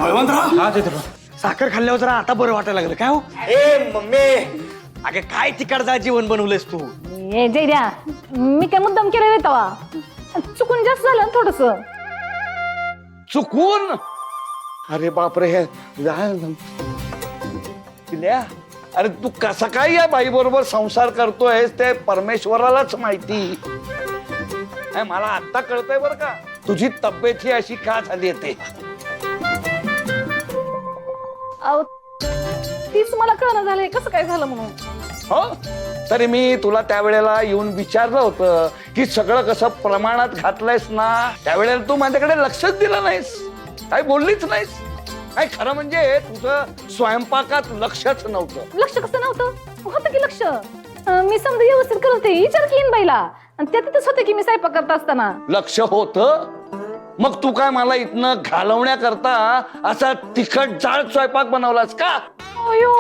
बळवंतराव हा ते साखर खाल्ल्यावर जरा आता बरं वाटायला लागलं काय हो ए मम्मी अगे काय तिकडचा जीवन बनवलंयस तू ए जयद्या मी काय मुद्दाम केलं रे तवा चुकून जास्त झालं थोडस. चुकून अरे बापरे हे पिल्या अरे तू कसा काय या बाई बरोबर संसार करतोयस ते परमेश्वरालाच माहिती. मला आता कळतंय बर का तुझी तब्येत ही अशी का झाली ते. अहो तीच मला कळणं झालंय कसं काय झालं म्हणून. हो तरी मी तुला त्यावेळेला येऊन विचारलं होतं की सगळं कसं प्रमाणात घातलंयस ना. त्यावेळेला तू माझ्याकडे लक्षच दिलं नाहीस काही बोललीच नाहीस. काय खरं म्हणजे तुझं स्वयंपाकात लक्षच नव्हतं. लक्ष कसं नव्हतं होतं की लक्ष. मी समजा व्यवस्थित करत होते विचार की बाईला आणि त्यातच होते की मी स्वयंपाक करत असताना. लक्ष होतं मग तू काय मला इथनं घालवण्याकरता असा तिखट जाळ स्वयंपाक बनवलास का. अयो